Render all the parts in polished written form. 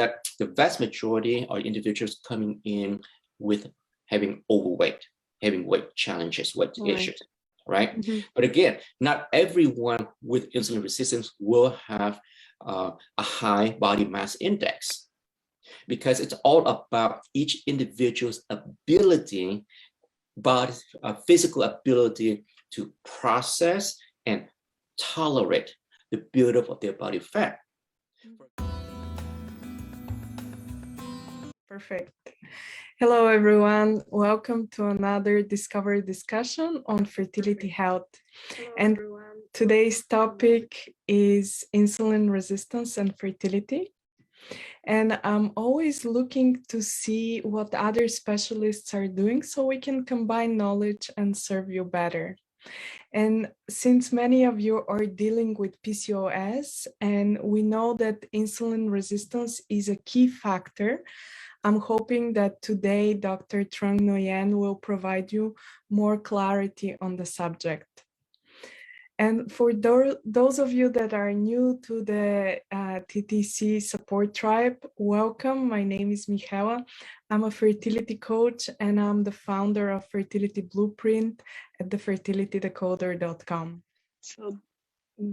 that the vast majority are individuals coming in with having overweight, having weight challenges, weight issues, right? But again, not everyone with insulin resistance will have a high body mass index, because it's all about each individual's ability, physical ability to process and tolerate the buildup of their body fat. Perfect. Hello, everyone. Welcome to another Discovery discussion on fertility health. And today's topic is insulin resistance and fertility. And I'm always looking to see what other specialists are doing so we can combine knowledge and serve you better. And since many of you are dealing with PCOS, and we know that insulin resistance is a key factor, I'm hoping that today Dr. Nyan will provide you more clarity on the subject. And for those of you that are new to the TTC support tribe, welcome. My name is Michaela. I'm a fertility coach and I'm the founder of Fertility Blueprint at thefertilitydecoder.com. So,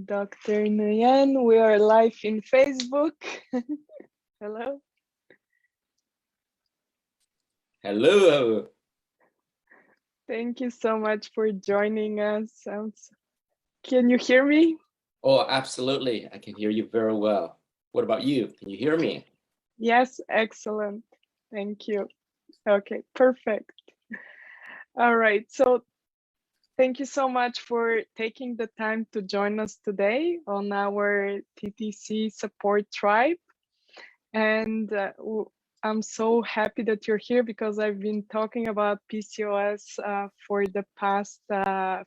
Dr. Nyan, we are live in Facebook. Hello. Hello. Thank you so much for joining us. Can you hear me? Oh, absolutely. I can hear you very well. What about you? Can you hear me? Yes, excellent. Thank you. Okay, perfect. All right. So thank you so much for taking the time to join us today on our TTC support tribe. And I'm so happy that you're here because I've been talking about PCOS for the past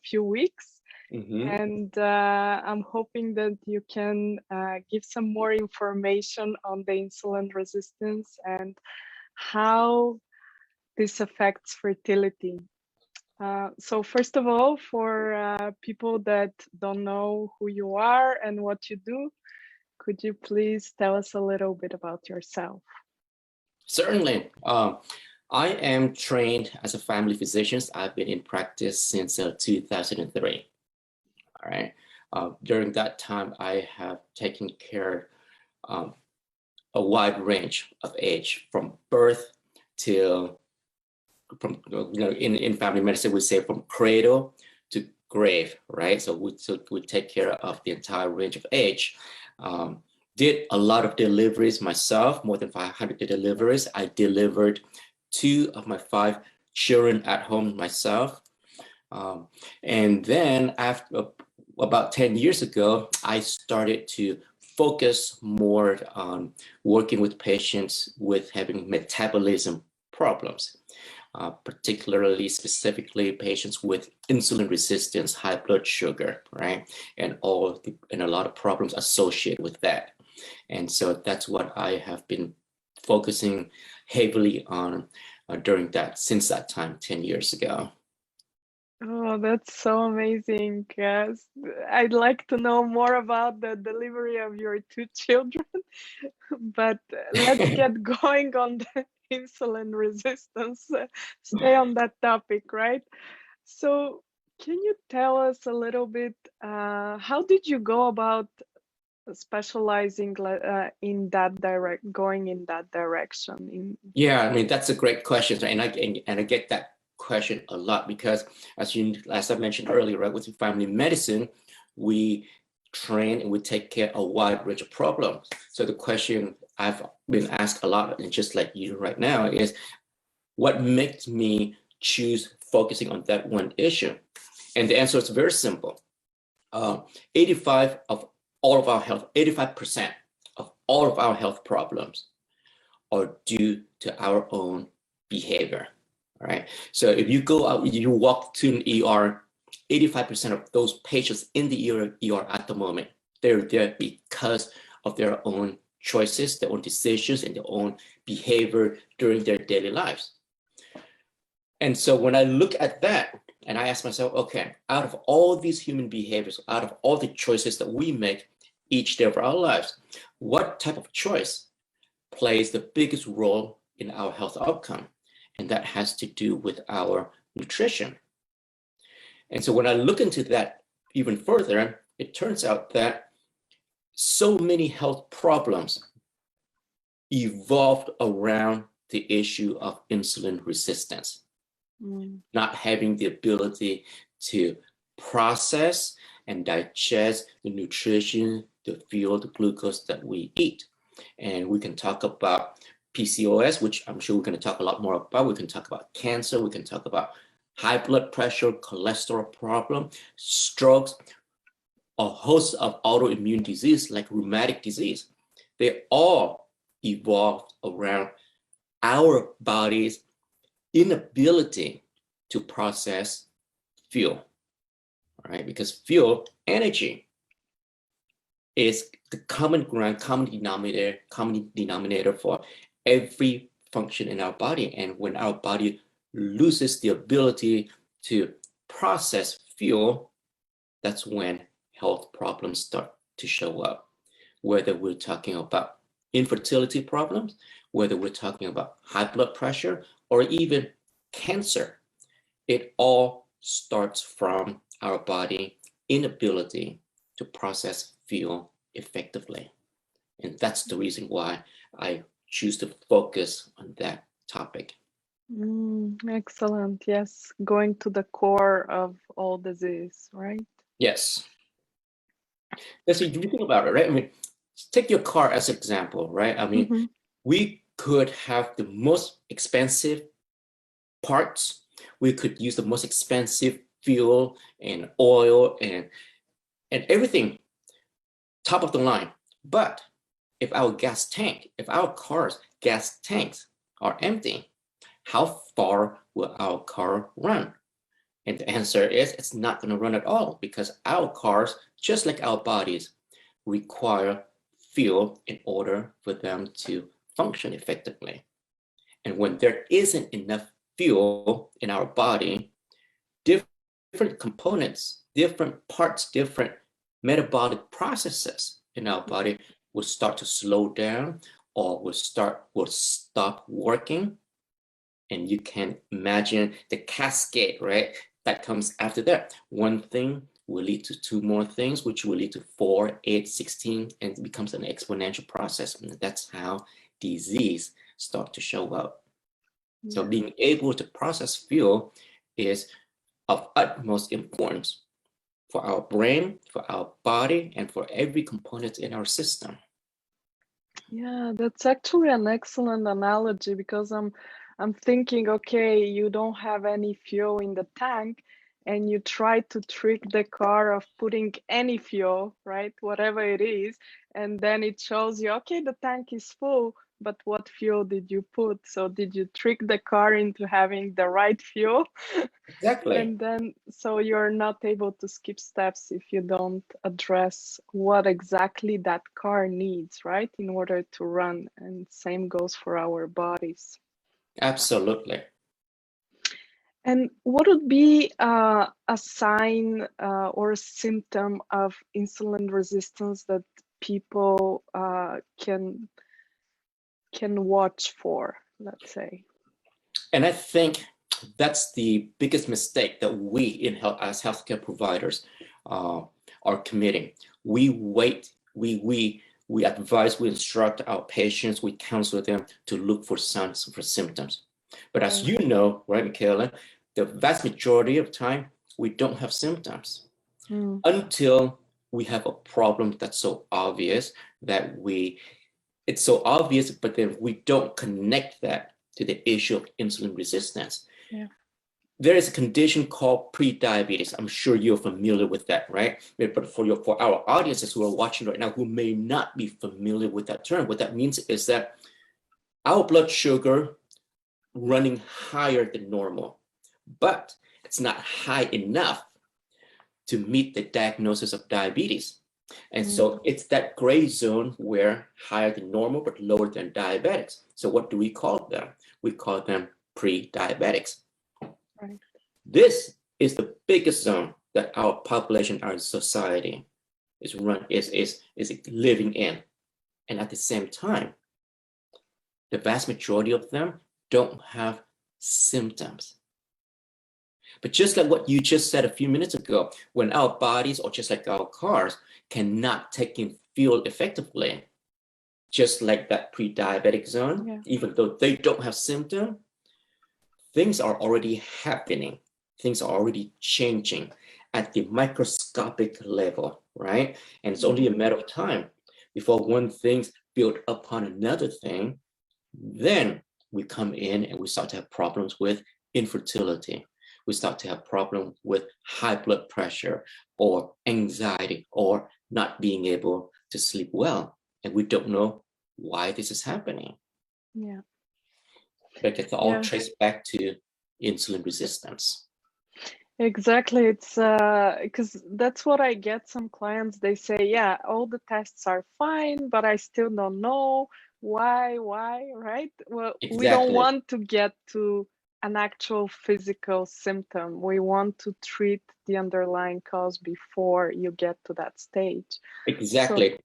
few weeks. And I'm hoping that you can give some more information on the insulin resistance and how this affects fertility. So first of all, for people that don't know who you are and what you do, could you please tell us a little bit about yourself? Certainly. I am trained as a family physician. I've been in practice since 2003. All right. During that time, I have taken care of a wide range of age, from birth till, in family medicine, we say from cradle to grave, right? So we take care of the entire range of age. Did a lot of deliveries myself, more than 500 deliveries. I delivered 2 of my 5 children at home myself. And then after about 10 years ago, I started to focus more on working with patients with having metabolism problems, specifically patients with insulin resistance, high blood sugar, right? And a lot of problems associated with that. And so that's what I have been focusing heavily on since that time, 10 years ago. Oh, that's so amazing. Yes, I'd like to know more about the delivery of your 2 children, but let's get going on the insulin resistance. Stay on that topic, right? So can you tell us a little bit, how did you go about specializing in that going in that direction? Yeah, I mean, that's a great question. And I get that question a lot because, as I mentioned earlier, right, with family medicine, we train and we take care of a wide range of problems. So the question I've been asked a lot, and just like you right now, is what makes me choose focusing on that one issue? And the answer is very simple. 85% of all of our health problems are due to our own behavior. All right. So if you go out, you walk to an ER, 85% of those patients in the ER at the moment, they're there because of their own choices, their own decisions, and their own behavior during their daily lives. And so when I look at that and I ask myself, okay, out of all these human behaviors, out of all the choices that we make each day of our lives, what type of choice plays the biggest role in our health outcome, and that has to do with our nutrition. And so when I look into that even further, it turns out that so many health problems evolved around the issue of insulin resistance, not having the ability to process and digest the nutrition, the fuel, the glucose that we eat. And we can talk about PCOS, which I'm sure we're going to talk a lot more about. We can talk about cancer. We can talk about high blood pressure, cholesterol problem, strokes, a host of autoimmune disease like rheumatic disease. They all evolved around our body's inability to process fuel, right? Because fuel, energy, is the common ground, common denominator for every function in our body. And when our body loses the ability to process fuel, that's when health problems start to show up. Whether we're talking about infertility problems, whether we're talking about high blood pressure, or even cancer, it all starts from our body inability to process fuel effectively. And that's the reason why I choose to focus on that topic. Excellent. Yes, going to the core of all disease, right? Yes. Because if you think about it, right? I mean, take your car as an example, right? I mean, we could have the most expensive parts. We could use the most expensive fuel and oil and everything, top of the line. But if our car's gas tanks are empty, how far will our car run? And the answer is it's not going to run at all, because our cars, just like our bodies, require fuel in order for them to function effectively. And when there isn't enough fuel in our body, different components, different parts, different metabolic processes in our body will start to slow down or will stop working. And you can imagine the cascade, right? That comes after that. One thing will lead to two more things, which will lead to 4, 8, 16, and it becomes an exponential process. And that's how disease start to show up. Yeah. So being able to process fuel is of utmost importance for our brain, for our body, and for every component in our system. Yeah, that's actually an excellent analogy, because I'm thinking, okay, you don't have any fuel in the tank and you try to trick the car of putting any fuel, right? Whatever it is. And then it shows you, okay, the tank is full, but what fuel did you put? So did you trick the car into having the right fuel? Exactly. And then, so you're not able to skip steps if you don't address what exactly that car needs, right? In order to run. And same goes for our bodies. Absolutely. And what would be a sign or a symptom of insulin resistance that people can watch for, let's say? And I think that's the biggest mistake that we in health, as healthcare providers, are committing. We wait, we advise, we instruct our patients, we counsel them to look for signs, for symptoms. But as you know, right, Michaela, the vast majority of time, we don't have symptoms until we have a problem that's so obvious that it's so obvious, but then we don't connect that to the issue of insulin resistance. Yeah. There is a condition called prediabetes. I'm sure you're familiar with that, right? But for our audiences who are watching right now who may not be familiar with that term, what that means is that our blood sugar running higher than normal, but it's not high enough to meet the diagnosis of diabetes. And so it's that gray zone where higher than normal, but lower than diabetics. So what do we call them? We call them pre-diabetics. Right. This is the biggest zone that our population, our society is living in. And at the same time, the vast majority of them don't have symptoms. But just like what you just said a few minutes ago, when our bodies, or just like our cars, cannot take in fuel effectively, just like that pre-diabetic zone, even though they don't have symptoms, things are already happening. Things are already changing at the microscopic level, right? And it's only a matter of time before one thing built upon another thing. Then we come in and we start to have problems with infertility. We start to have problems with high blood pressure or anxiety or not being able to sleep well. And we don't know why this is happening. Yeah. But it's all traced back to insulin resistance. Exactly. It's because that's what I get. Some clients, they say, yeah, all the tests are fine, but I still don't know why, right? Well, Exactly. We don't want to get to an actual physical symptom. We want to treat the underlying cause before you get to that stage. Exactly. So,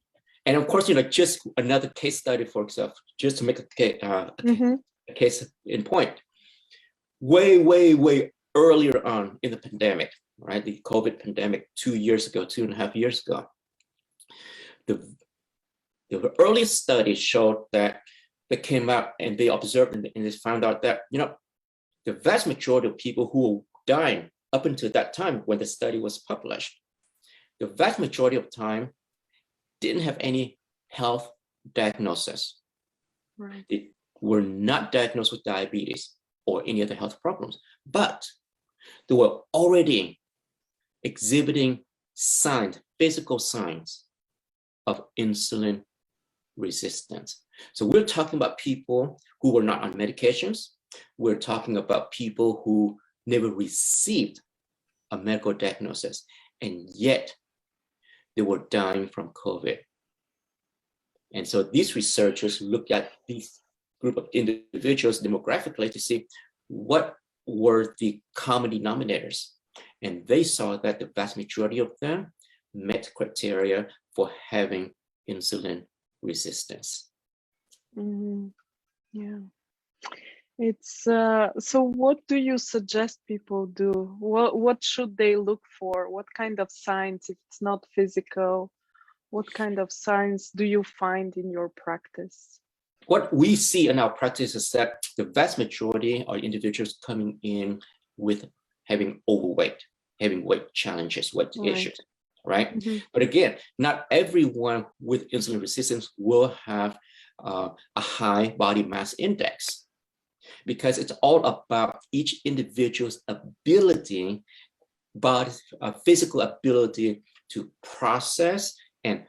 and of course, just another case study, for example, just to make a case in point. Way earlier on in the pandemic, right? The COVID pandemic 2 years ago, 2.5 years ago. The earliest studies showed that they came out and they observed and they found out that, the vast majority of people who were dying up until that time when the study was published, the vast majority of time didn't have any health diagnosis. Right. They were not diagnosed with diabetes or any other health problems, but they were already exhibiting signs, physical signs of insulin resistance. So we're talking about people who were not on medications. We're talking about people who never received a medical diagnosis, and yet they were dying from COVID. And so these researchers looked at these group of individuals demographically to see what were the common denominators. And they saw that the vast majority of them met criteria for having insulin resistance. Yeah. It's so what do you suggest people do? What should they look for? What kind of signs, if it's not physical, what kind of signs do you find in your practice? What we see in our practice is that the vast majority are individuals coming in with having overweight, having weight challenges, weight issues, right? But again, not everyone with insulin resistance will have a high body mass index, because it's all about each individual's ability, physical ability to process and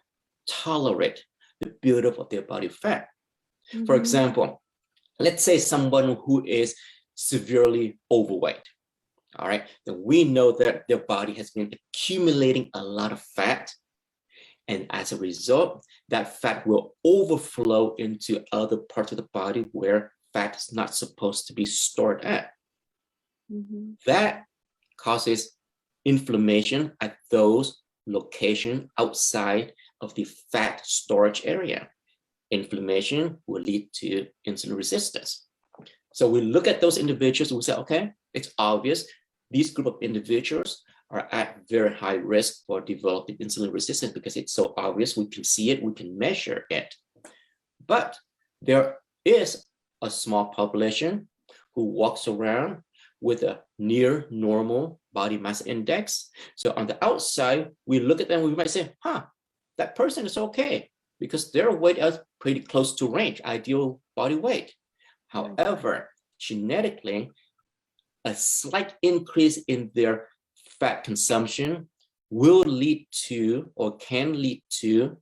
tolerate the buildup of their body fat. For example, let's say someone who is severely overweight, all right? Then we know that their body has been accumulating a lot of fat, and as a result, that fat will overflow into other parts of the body where fat is not supposed to be stored at. That causes inflammation at those locations outside of the fat storage area. Inflammation will lead to insulin resistance. So we look at those individuals and we say, okay, it's obvious these group of individuals are at very high risk for developing insulin resistance because it's so obvious, we can see it, we can measure it. But there is a small population who walks around with a near normal body mass index. So on the outside, we look at them, we might say, that person is okay because their weight is pretty close to range, ideal body weight. However, genetically, a slight increase in their fat consumption will lead to or can lead to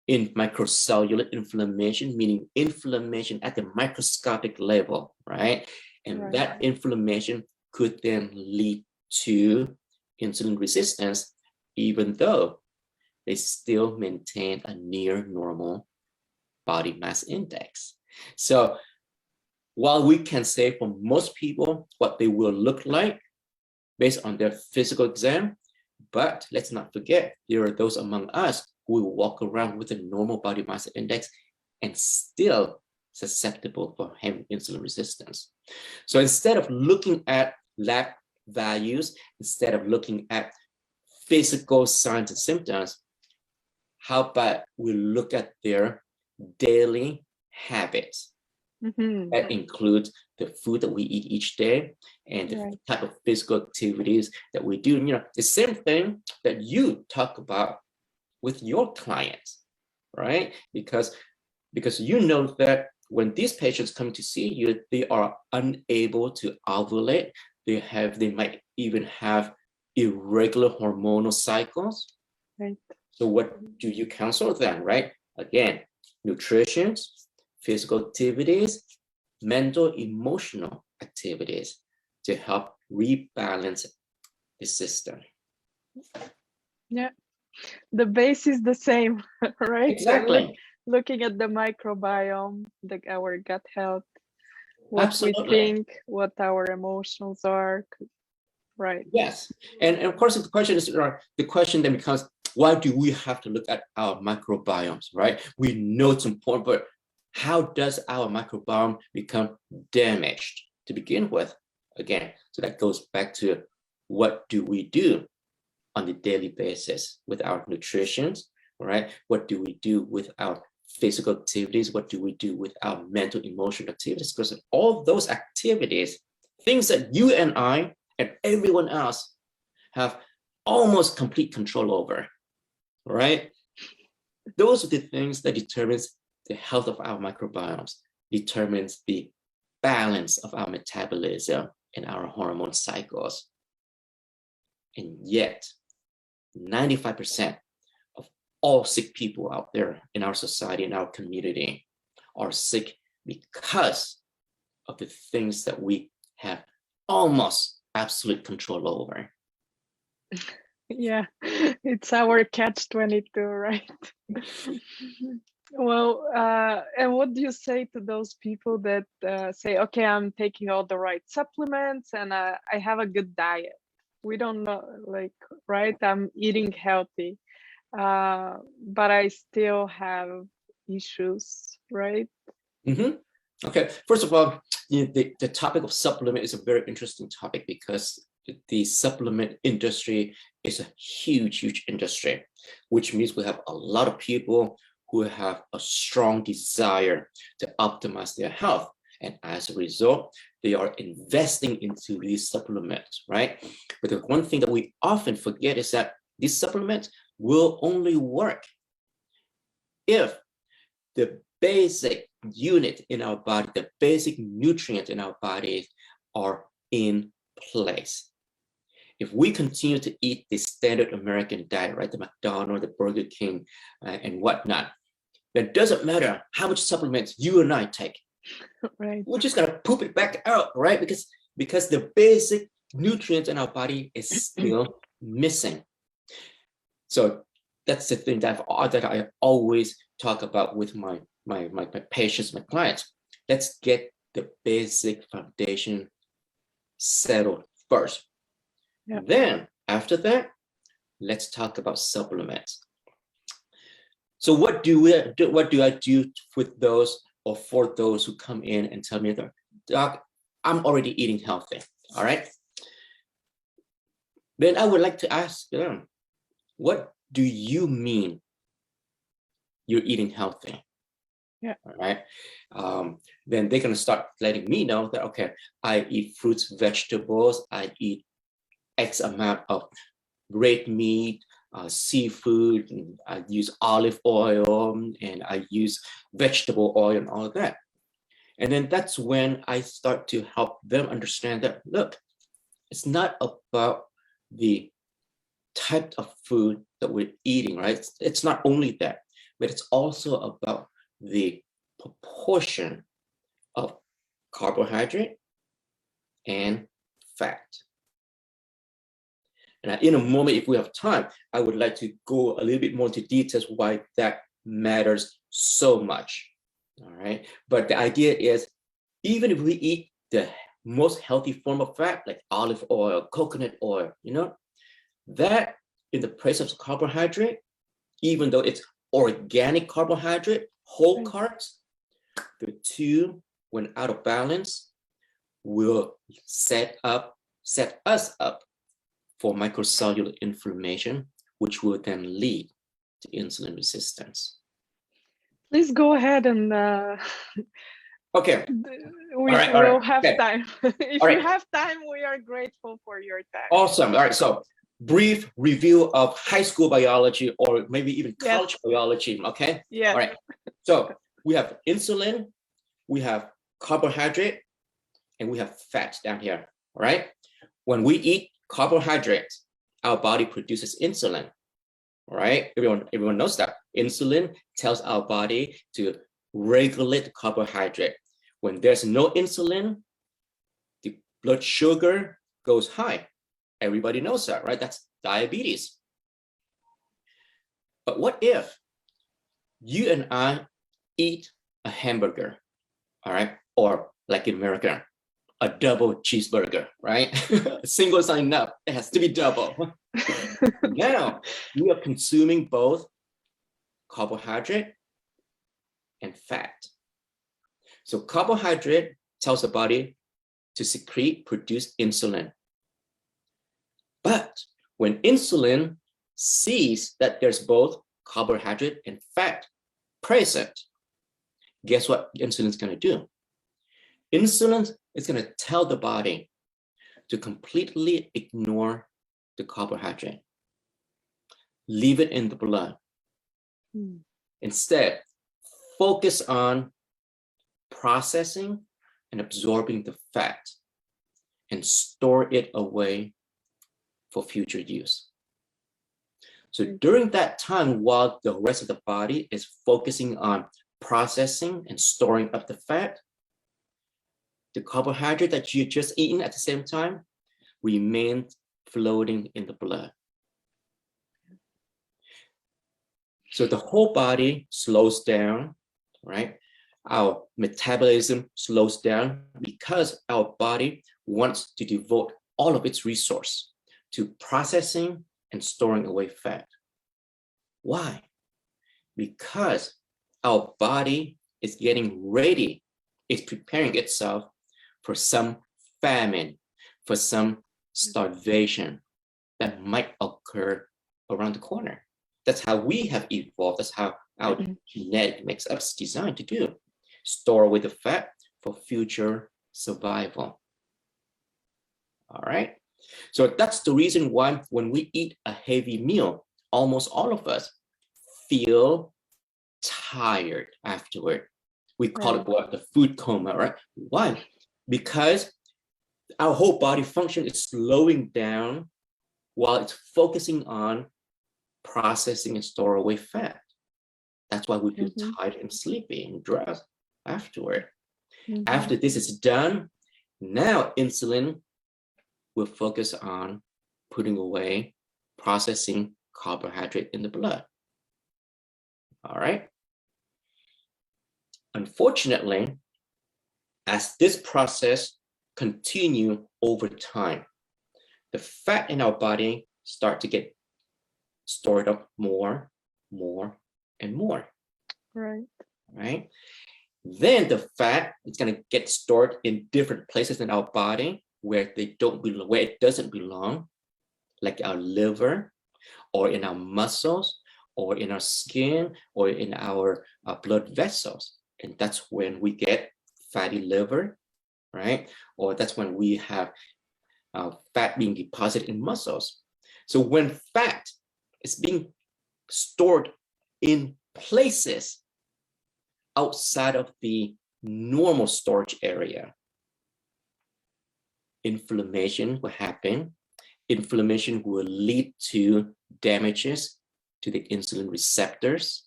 in microcellular inflammation, meaning inflammation at the microscopic level, right? And that inflammation could then lead to insulin resistance, even though they still maintain a near normal body mass index. So while we can say for most people what they will look like based on their physical exam, but let's not forget, there are those among us who will walk around with a normal body mass index and still susceptible for having insulin resistance. So instead of looking at lab values, instead of looking at physical signs and symptoms, how about we look at their daily habits? That includes the food that we eat each day and the type of physical activities that we do. You know, the same thing that you talk about with your clients, right? Because you know that when these patients come to see you, they are unable to ovulate. They might even have irregular hormonal cycles. Right. So what do you counsel them, right? Again, nutrition, physical activities, mental, emotional activities to help rebalance the system. Yeah, the base is the same, right? Exactly. Looking at the microbiome, our gut health, what Absolutely. we think, what our emotions are, right? Yes, and of course the question then becomes, why do we have to look at our microbiomes, right? We know it's important, but how does our microbiome become damaged to begin with? Again, so that goes back to what do we do on a daily basis with our nutrition, right? What do we do with our physical activities? What do we do with our mental, emotional activities? Because all those activities, things that you and I and everyone else have almost complete control over, right? Those are the things that determines the health of our microbiomes, determines the balance of our metabolism and our hormone cycles. And yet, 95% of all sick people out there in our society, in our community, are sick because of the things that we have almost absolute control over. Yeah, it's our catch-22, right? Well, and what do you say to those people that say, okay, I'm taking all the right supplements and I have a good diet? We don't know, like, right? I'm eating healthy, but I still have issues, right? Okay, first of all, the topic of supplement is a very interesting topic because the supplement industry is a huge industry, which means we have a lot of people who have a strong desire to optimize their health. And as a result, they are investing into these supplements, right? But the one thing that we often forget is that these supplements will only work if the basic unit in our body, the basic nutrients in our body are in place. If we continue to eat the standard American diet, right, the McDonald's, the Burger King, and whatnot, then it doesn't matter how much supplements you and I take. Right. We're just gonna poop it back out, right? Because the basic nutrients in our body is still missing. So that's the thing that I always talk about with my patients, my clients. Let's get the basic foundation settled first. Yep. Then after that, let's talk about supplements. So what do I do with those or for those who come in and tell me that, Doc, I'm already eating healthy, all right? Then I would like to ask them, what do you mean you're eating healthy? Yeah. All right. Then they're going to start letting me know that, okay, I eat fruits, vegetables, I eat X amount of red meat, seafood, and I use olive oil, and I use vegetable oil and all of that. And then that's when I start to help them understand that, look, it's not about the type of food that we're eating, right? It's not only that, but it's also about the proportion of carbohydrate and fat. And in a moment, if we have time, I would like to go a little bit more into details why that matters so much. All right. But the idea is, even if we eat the most healthy form of fat, like olive oil, coconut oil, you know, that in the place of carbohydrate, even though it's organic carbohydrate, whole carbs, The two, when out of balance, will set us up for microcellular inflammation, which will then lead to insulin resistance. Please go ahead and okay. We will have time. If you have time, we are grateful for your time. Awesome. All right. So brief review of high school biology or maybe even college biology. Okay. Yeah. All right. So we have insulin, we have carbohydrate, and we have fat down here. All right. When we eat carbohydrates, our body produces insulin. All right. Everyone knows that. Insulin tells our body to regulate carbohydrate. When there's no insulin, the blood sugar goes high. Everybody knows that, right? That's diabetes. But what if you and I eat a hamburger, all right? Or like in America, a double cheeseburger, right? Single is not enough. It has to be double. Now we are consuming both carbohydrate and fat. So carbohydrate tells the body to produce insulin. But when insulin sees that there's both carbohydrate and fat present, guess what insulin is going to do? Insulin is going to tell the body to completely ignore the carbohydrate, leave it in the blood. Instead, focus on processing and absorbing the fat and store it away for future use. So during that time, while the rest of the body is focusing on processing and storing up the fat, the carbohydrate that you just eaten at the same time remains floating in the blood. So the whole body slows down, right? Our metabolism slows down because our body wants to devote all of its resource to processing and storing away fat. Why? Because our body is getting ready, it's preparing itself for some famine, for some starvation that might occur around the corner. That's how we have evolved. That's how our genetic makes us designed to do. Store away the fat for future survival. All right. So that's the reason why when we eat a heavy meal, almost all of us feel tired afterward. We call it what? The food coma, right? Why? Because our whole body function is slowing down while it's focusing on processing and store away fat. That's why we feel tired and sleepy and drowsy afterward. After this is done, now insulin will focus on putting away processing carbohydrate in the blood. All right. Unfortunately, as this process continue over time, the fat in our body start to get stored up more, and more. Right. Then the fat is going to get stored in different places in our body where they don't belong, where it doesn't belong, like our liver, or in our muscles, or in our skin, or in our blood vessels. And that's when we get fatty liver, right? Or that's when we have fat being deposited in muscles. So when fat is being stored in places outside of the normal storage area, inflammation will happen. Inflammation will lead to damages to the insulin receptors,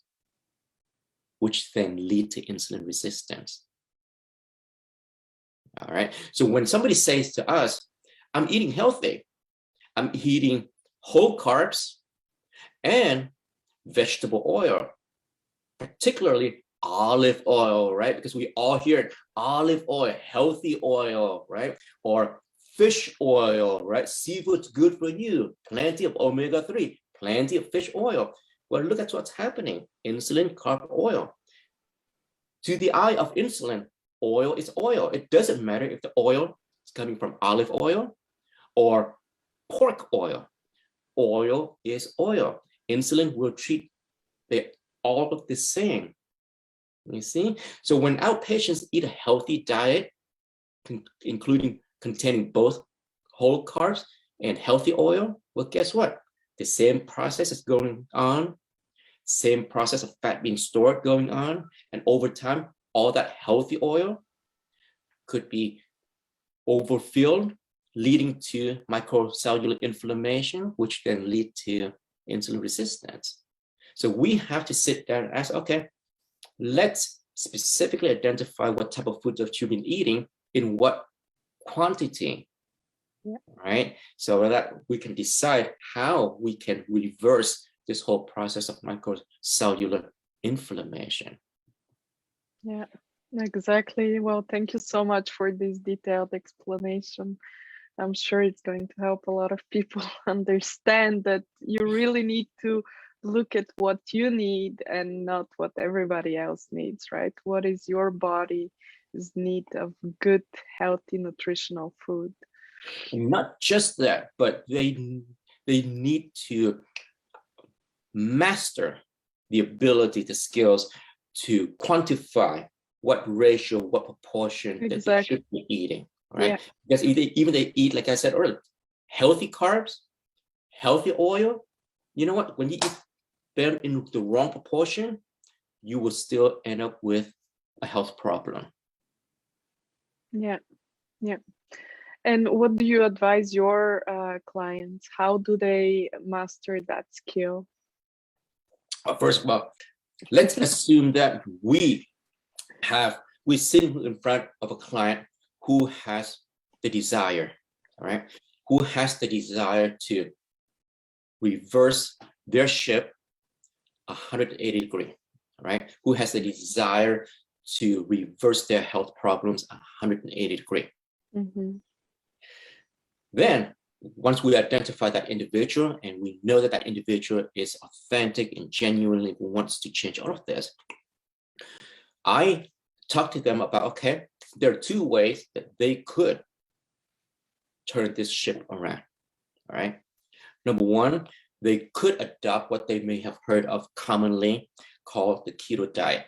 which then lead to insulin resistance. All right. So when somebody says to us, I'm eating healthy, I'm eating whole carbs and vegetable oil, particularly olive oil, right? Because we all hear olive oil, healthy oil, right? Or fish oil, right? Seafood's good for you. Plenty of omega-3, plenty of fish oil. Well, look at what's happening. Insulin, carb, oil. To the eye of insulin, oil is oil. It doesn't matter if the oil is coming from olive oil or pork oil. Oil is oil. Insulin will treat all of the same. You see? So when our patients eat a healthy diet, including containing both whole carbs and healthy oil, well, guess what? The same process is going on, same process of fat being stored going on, and over time, all that healthy oil could be overfilled, leading to microcellular inflammation, which then lead to insulin resistance. So we have to sit down and ask, okay, let's specifically identify what type of foods that you've been eating in what quantity, right? So that we can decide how we can reverse this whole process of microcellular inflammation. Yeah, exactly. Well, thank you so much for this detailed explanation. I'm sure it's going to help a lot of people understand that you really need to look at what you need and not what everybody else needs, right? What is your body's need of good, healthy, nutritional food? And not just that, but they need to master the ability, the skills to quantify what ratio, what proportion that they should be eating, right? Yeah. Because even they eat, like I said earlier, healthy carbs, healthy oil, you know what? When you eat them in the wrong proportion, you will still end up with a health problem. Yeah, yeah. And what do you advise your clients? How do they master that skill? First of all, let's assume that we sit in front of a client who has the desire, all right? Who has the desire to reverse their ship 180 degrees, right? Who has the desire to reverse their health problems 180 degrees. Mm-hmm. Then, once we identify that individual and we know that that individual is authentic and genuinely wants to change all of this, I talk to them about, okay, there are two ways that they could turn this ship around, all right? Number one, they could adopt what they may have heard of commonly called the keto diet.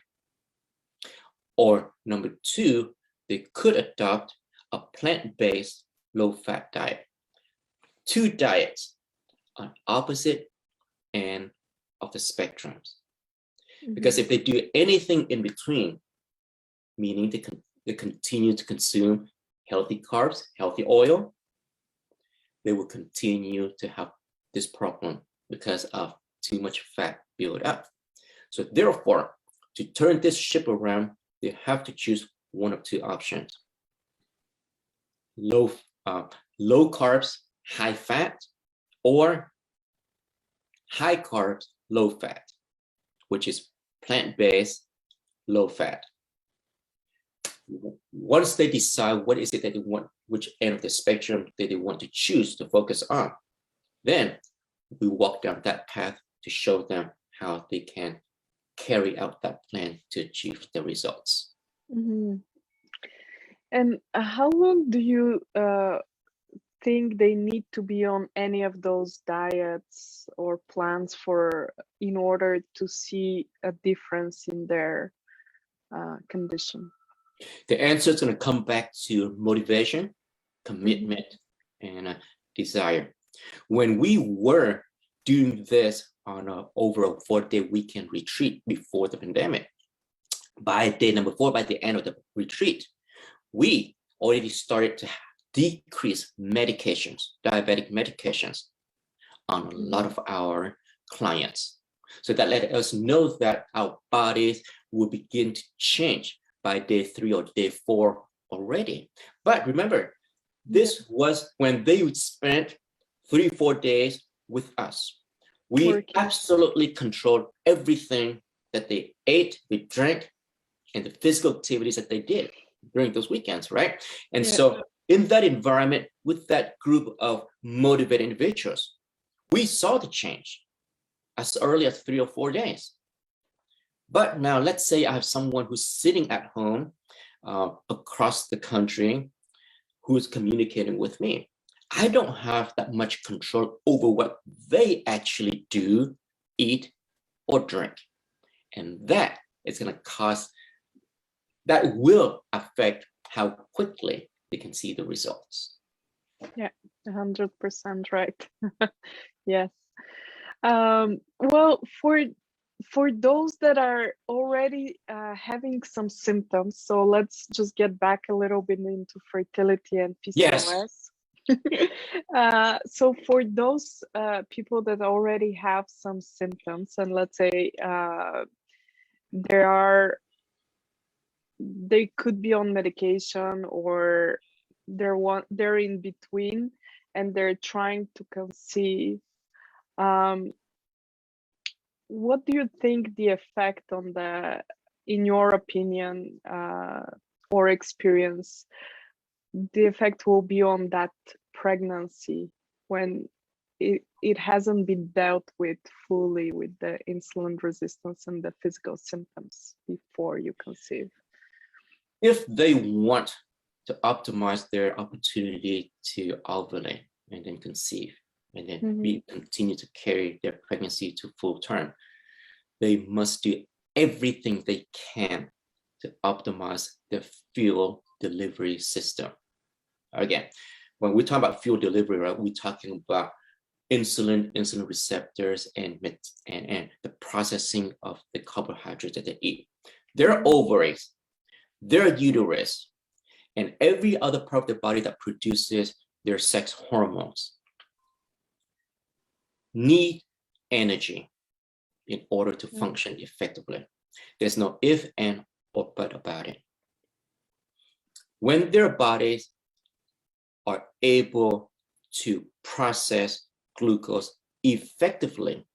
Or number two, they could adopt a plant-based low-fat diet. Two diets on opposite end of the spectrums. Mm-hmm. Because if they do anything in between, meaning they continue to consume healthy carbs, healthy oil, they will continue to have this problem because of too much fat built up. So therefore, to turn this ship around, they have to choose one of two options. Low carbs, high fat, or high carbs, low fat, which is plant-based, low fat. Once they decide what is it that they want, which end of the spectrum that they want to choose to focus on, then we walk down that path to show them how they can carry out that plan to achieve the results. Mm-hmm. And how long do you think they need to be on any of those diets or plans in order to see a difference in their condition? The answer is going to come back to motivation, commitment, mm-hmm. and desire. When we were doing this on over a 4-day weekend retreat before the pandemic, by day number 4, by the end of the retreat, we already started to decrease medications, diabetic medications, on a lot of our clients. So that let us know that our bodies will begin to change by day 3 or day 4 already. But remember, this was when they would spend 3-4 days with us. We absolutely controlled everything that they ate, they drank, and the physical activities that they did during those weekends, right? And so in that environment, with that group of motivated individuals, we saw the change as early as 3 or 4 days. But now let's say I have someone who's sitting at home across the country who's communicating with me. I don't have that much control over what they actually do, eat, or drink. And that is going to cause, that will affect how quickly they can see the results. Yeah, 100% right. Yes. Well, for those that are already having some symptoms, so let's just get back a little bit into fertility and PCOS. Yes. So for those people that already have some symptoms, and let's say they could be on medication, or they're in between and they're trying to conceive, what do you think the effect on in your opinion or experience, the effect will be on that pregnancy when it hasn't been dealt with fully with the insulin resistance and the physical symptoms before you conceive? If they want to optimize their opportunity to ovulate and then conceive, and then continue to carry their pregnancy to full term, they must do everything they can to optimize their fuel delivery system. Again, when we talk about fuel delivery, right, we're talking about insulin receptors, and the processing of the carbohydrates that they eat. Their ovaries, their uterus, and every other part of the body that produces their sex hormones need energy in order to function effectively. There's no if, and, or but about it. When their bodies are able to process glucose effectively,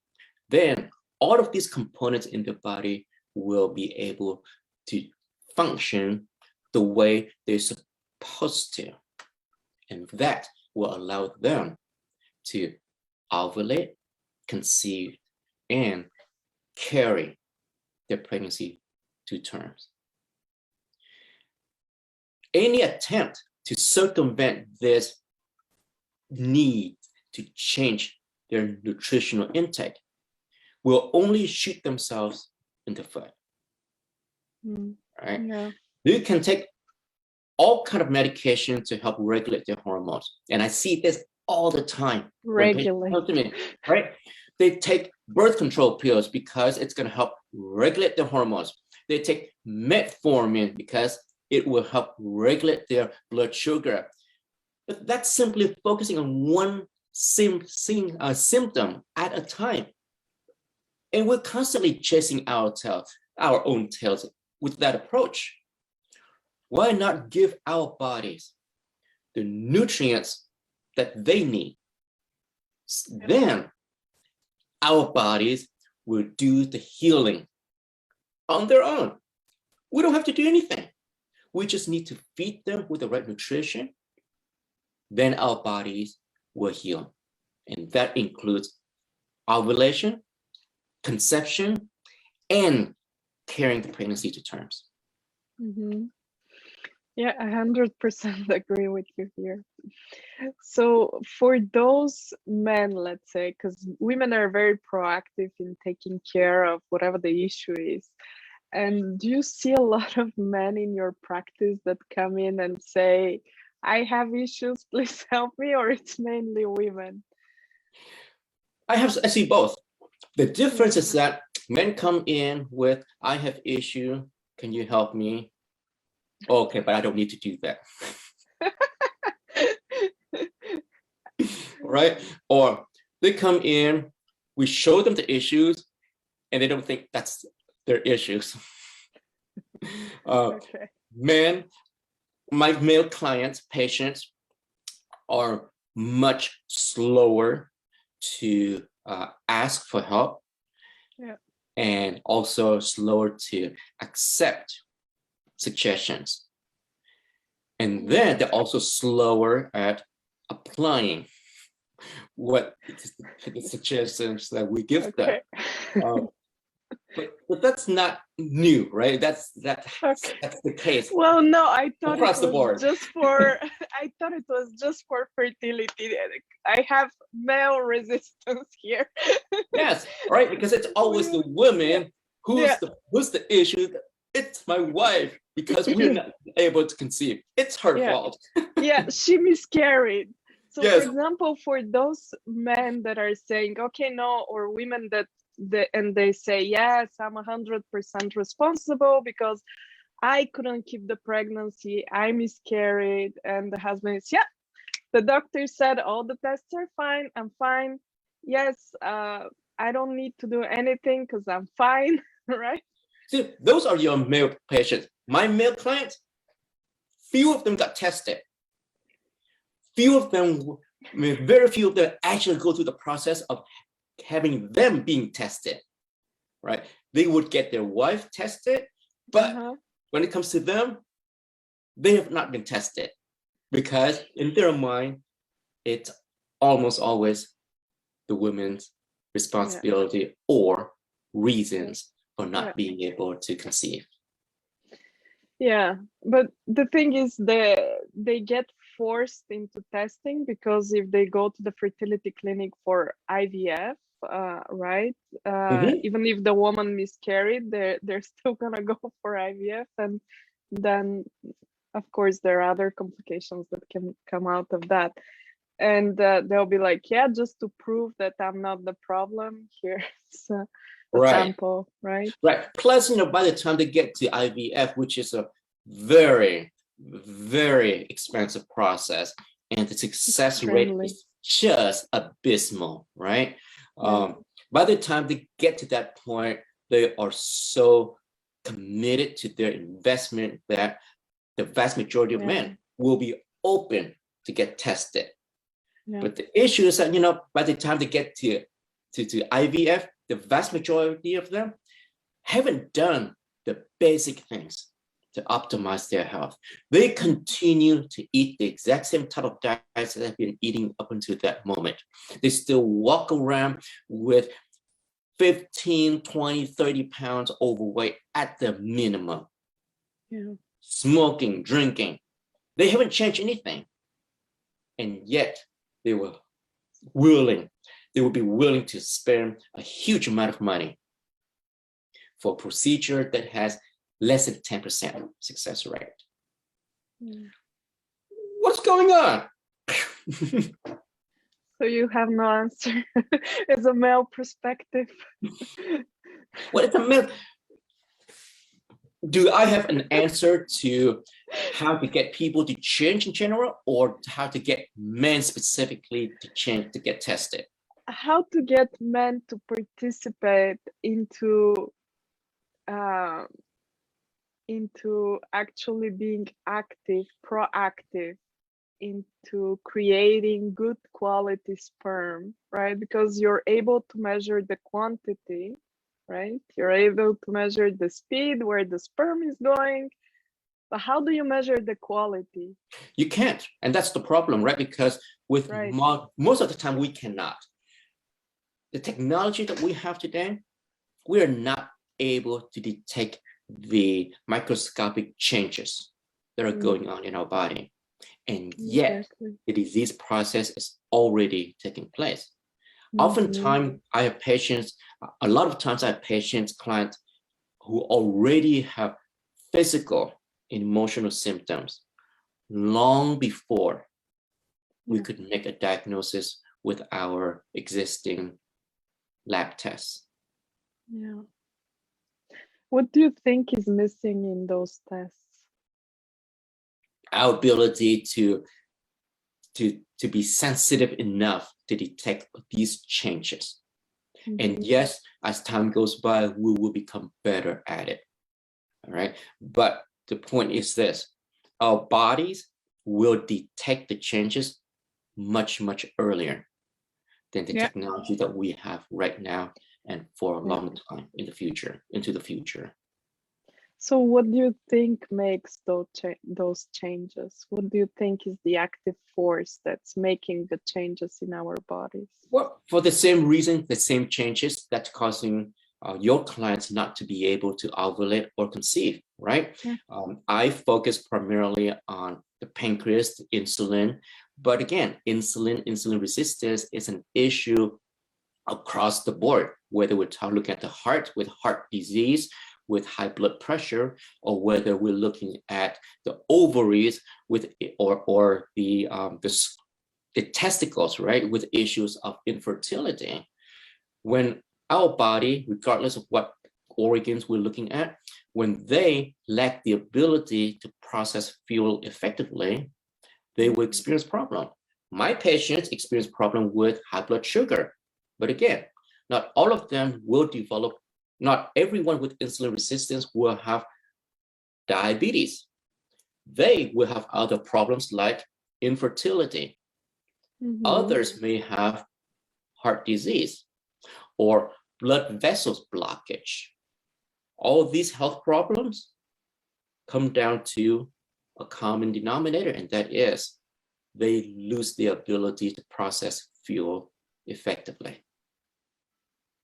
then all of these components in the body will be able to function the way they're supposed to. And that will allow them to ovulate, conceive, and carry their pregnancy to terms. Any attempt to circumvent this need to change their nutritional intake will only shoot themselves in the foot. Right? Yeah. You can take all kind of medication to help regulate their hormones, and I see this all the time. Regulate, right? They take birth control pills because it's going to help regulate their hormones. They take metformin because it will help regulate their blood sugar. But that's simply focusing on one symptom at a time. And we're constantly chasing our own tails with that approach. Why not give our bodies the nutrients that they need? Then our bodies will do the healing on their own. We don't have to do anything. We just need to feed them with the right nutrition. Then our bodies will heal. And that includes ovulation, conception, and carrying the pregnancy to terms. Yeah, 100% agree with you here. So for those men, let's say, because women are very proactive in taking care of whatever the issue is. And do you see a lot of men in your practice that come in and say, I have issues, please help me, or it's mainly women? I see both. The difference is that men come in with, I have issue, can you help me? Okay, but I don't need to do that. Right? Or they come in, we show them the issues, and they don't think that's their issues. Men, my male clients, patients, are much slower to ask for help, and also slower to accept suggestions. And then they're also slower at applying what the suggestions that we give them. But that's not new, right? That's Okay. that's the case Well, no, I thought across it the was board. just for I thought it was just for fertility. I have male resistance here. Yes, right, because it's always the women Yeah. who's the issue. It's my wife because we're not able to conceive. It's her Yeah. fault. Yeah, she miscarried. So for Yes, example, for those men that are saying, okay, no, or women that they say, yes, I'm 100% responsible because I couldn't keep the pregnancy, I miscarried, and the husband is, yeah, the doctor said all the tests are fine, I'm fine. Yes, I don't need to do anything because I'm fine, right? see, those are your male patients. My male clients, few of them got tested. Few of them, very few of them actually go through the process of having them being tested, right? They would get their wife tested, but when it comes to them, they have not been tested because in their mind, it's almost always the women's responsibility or reasons for not being able to conceive. Yeah, but the thing is they get forced into testing because if they go to the fertility clinic for IVF, right? Even if the woman miscarried, they're still gonna go for IVF, and then of course there are other complications that can come out of that. And they'll be like, yeah, just to prove that I'm not the problem, here's a sample, right? Right. Plus, by the time they get to IVF, which is a very, very expensive process, and the success rate is just abysmal, right? By the time they get to that point, they are so committed to their investment that the vast majority of men will be open to get tested. But the issue is that, by the time they get to IVF, the vast majority of them haven't done the basic things to optimize their health. They continue to eat the exact same type of diets that they've been eating up until that moment. They still walk around with 15, 20, 30 pounds overweight at the minimum. Smoking, drinking. They haven't changed anything. And yet they will be willing to spend a huge amount of money for a procedure that has less than 10% success rate. What's going on? So you have no answer as a male perspective. Well, it's a male. Do I have an answer to how to get people to change in general, or how to get men specifically to change, to get tested? How to get men to participate into actually being active, proactive, into creating good quality sperm, right? Because you're able to measure the quantity, right? You're able to measure the speed where the sperm is going, but how do you measure the quality? You can't, and that's the problem, right? Because with most of the time we cannot. The technology that we have today, we are not able to detect the microscopic changes that are going on in our body. And yet the disease process is already taking place. Oftentimes I have patients, a lot of times I have patients, clients who already have physical and emotional symptoms long before we could make a diagnosis with our existing lab tests. Yeah. What do you think is missing in those tests? Our ability to be sensitive enough to detect these changes. And yes, as time goes by, we will become better at it. All right. But the point is this: our bodies will detect the changes much, much earlier than the technology that we have right now and for a long time in the future, into the future. So what do you think makes those changes? What do you think is the active force that's making the changes in our bodies? Well, for the same reason, the same changes that's causing your clients not to be able to ovulate or conceive, right? Yeah. I focus primarily on the pancreas, the insulin, but again, insulin resistance is an issue across the board, whether we're looking at the heart with heart disease, with high blood pressure, or whether we're looking at the ovaries with or the testicles, right, with issues of infertility. When our body, regardless of what organs we're looking at, when they lack the ability to process fuel effectively, they will experience problem. My patients experience problem with high blood sugar. But again, not all of them will develop, not everyone with insulin resistance will have diabetes. They will have other problems like infertility. Others may have heart disease or blood vessels blockage. All these health problems come down to a common denominator, and that is they lose the ability to process fuel effectively.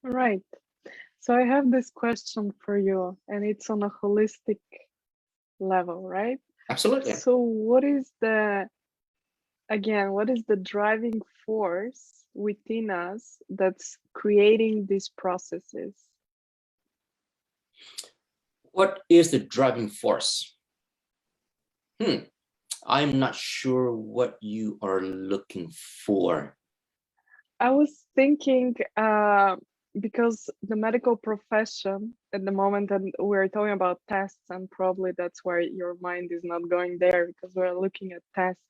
Right. So I have this question for you, and it's on a holistic level, right? Absolutely. So what is the driving force within us that's creating these processes? What is the driving force? I'm not sure what you are looking for. I was thinking, because the medical profession at the moment, and we're talking about tests, and probably that's why your mind is not going there because we're looking at tests.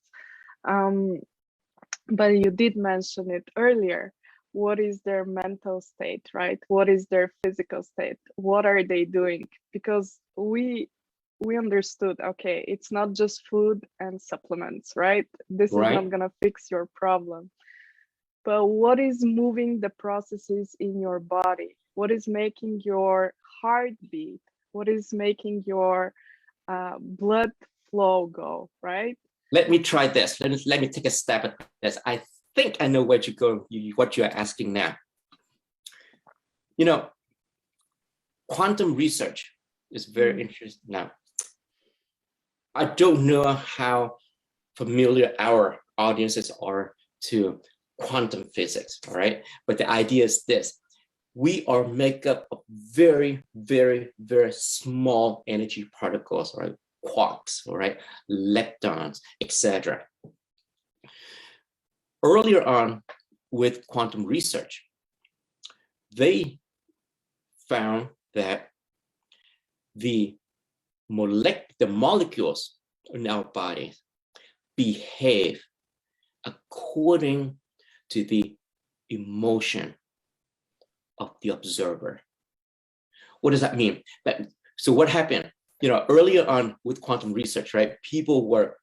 But you did mention it earlier. What is their mental state, right? What is their physical state? What are they doing? Because we understood, okay, it's not just food and supplements, right? This is not gonna fix your problem. But what is moving the processes in your body? What is making your heart beat? What is making your blood flow go, right? Let me try this. Let me take a stab at this. I think I know where you go, what you're asking now. You know, quantum research is very interesting now. I don't know how familiar our audiences are to quantum physics, all right? But the idea is this. We are made up of very, very, very small energy particles, right? Quarks, all right? Leptons, etc. Earlier on with quantum research, they found that the molecules in our bodies behave according to the emotion of the observer. What does that mean? So what happened? You know, earlier on with quantum research, right? People were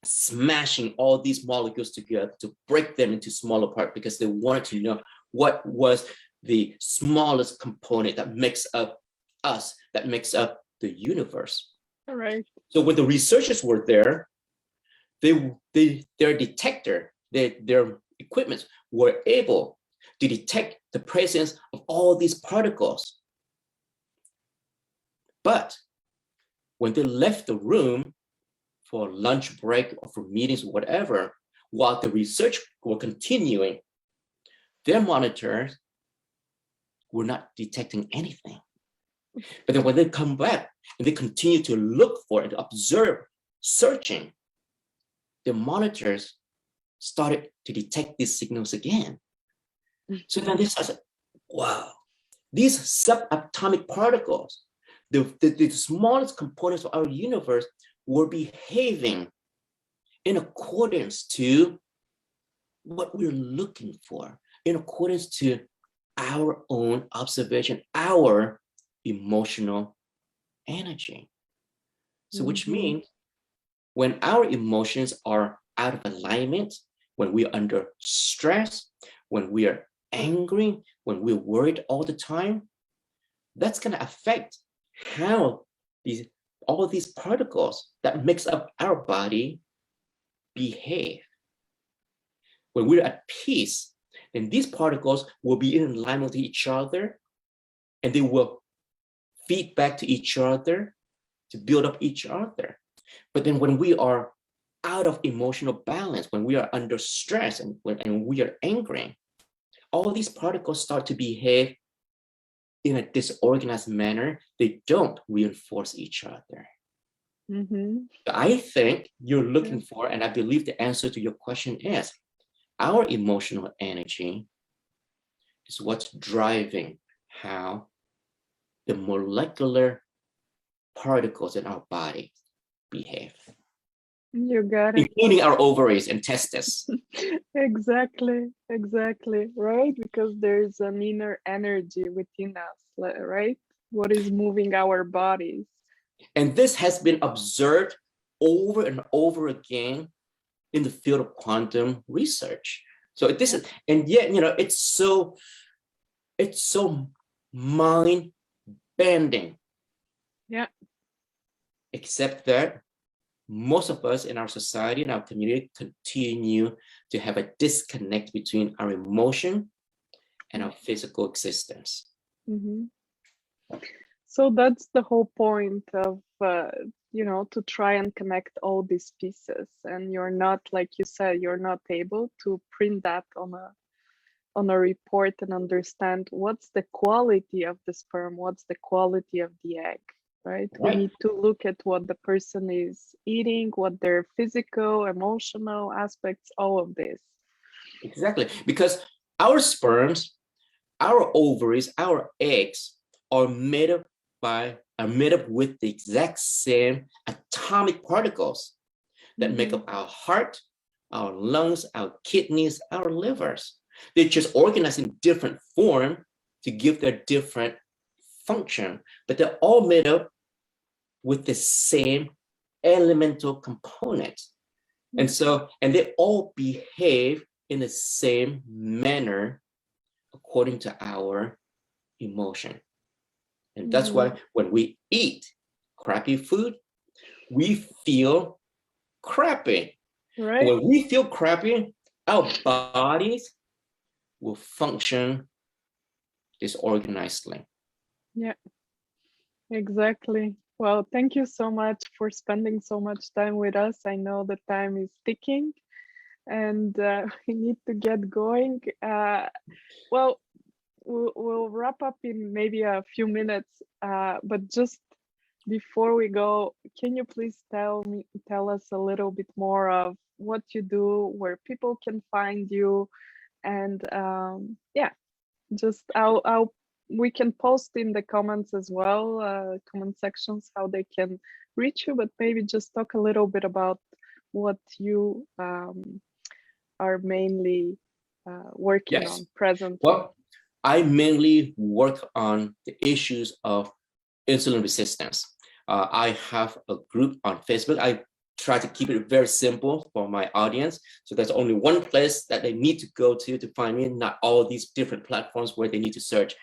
smashing all these molecules together to break them into smaller parts because they wanted to know what was the smallest component that makes up us, that makes up the universe. All right. So when the researchers were there, their detector, their equipment were able to detect the presence of all these particles. But when they left the room for lunch break or for meetings or whatever, while the research were continuing, their monitors were not detecting anything. But then when they come back and they continue to look for and to observe, searching, the monitors started to detect these signals again. So then they started, wow, these subatomic particles, the smallest components of our universe, were behaving in accordance to what we're looking for, in accordance to our own observation, our emotional energy. So which means when our emotions are out of alignment, when we're under stress, when we are angry, when we're worried all the time, that's going to affect how all of these particles that makes up our body behave. When we're at peace, then these particles will be in alignment with each other, and they will feed back to each other to build up each other. But then when we are out of emotional balance, when we are under stress and when we are angry, all these particles start to behave in a disorganized manner. They don't reinforce each other. I think you're looking for, and I believe the answer to your question is, our emotional energy is what's driving how the molecular particles in our body behave. You got it. Including our ovaries and testes. Exactly, right? Because there's an inner energy within us, right? What is moving our bodies. And this has been observed over and over again in the field of quantum research. So this is, and yet, it's so mind bending. Yeah. Except that most of us in our society, in our community, continue to have a disconnect between our emotion and our physical existence. So that's the whole point of, to try and connect all these pieces. And you're not, like you said, you're not able to print that on a report and understand what's the quality of the sperm, what's the quality of the egg, right? We need to look at what the person is eating, what their physical, emotional aspects, all of this. Exactly, because our sperms, our ovaries, our eggs are made up with the exact same atomic particles that make up our heart, our lungs, our kidneys, our livers. They're just organized in different form to give their different function, but they're all made up with the same elemental components. And they all behave in the same manner according to our emotion. And that's why when we eat crappy food, we feel crappy. Right. When we feel crappy, our bodies will function disorganizedly. Yeah, exactly. Well, thank you so much for spending so much time with us. I know the time is ticking and we need to get going. Well, we'll wrap up in maybe a few minutes, but just before we go, can you please tell us a little bit more of what you do, where people can find you, and just we can post in the comments as well, comment sections, how they can reach you, but maybe just talk a little bit about what you are mainly working on presently. Well, I mainly work on the issues of insulin resistance. I have a group on Facebook. I try to keep it very simple for my audience. So there's only one place that they need to go to find me, not all these different platforms where they need to search.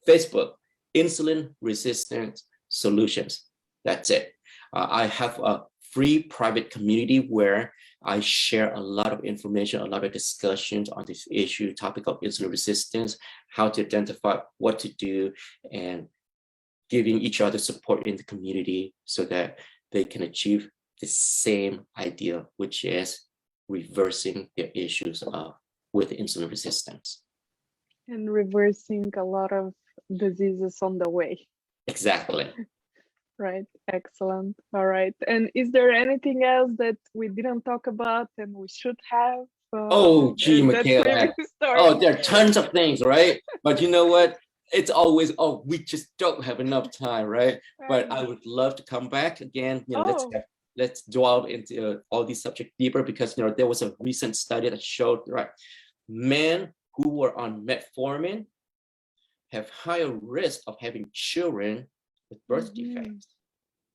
Facebook, Insulin Resistance Solutions. That's it. I have a free private community where I share a lot of information, a lot of discussions on this issue, topic of insulin resistance, how to identify what to do, and giving each other support in the community so that they can achieve the same idea, which is reversing their issues with insulin resistance. And reversing a lot of diseases on the way. Exactly. Right. Excellent. All right. And is there anything else that we didn't talk about and we should have? Oh, gee, Michaela. Oh, there are tons of things, right? But you know what? It's always, we just don't have enough time, right? But I would love to come back again. Let's delve into all these subjects deeper, because there was a recent study that showed, right, men who were on metformin have higher risk of having children with birth defects.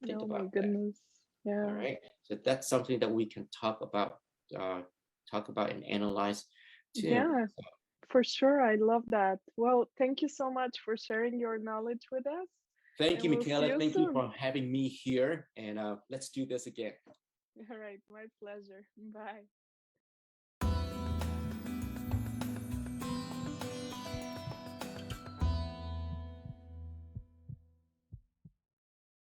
Think about goodness. That. Yeah. All right. So that's something that we can talk about and analyze too. Yeah, for sure. I love that. Well, thank you so much for sharing your knowledge with us. Thank you, Michaela. Thank you for having me here. And let's do this again. All right. My pleasure. Bye.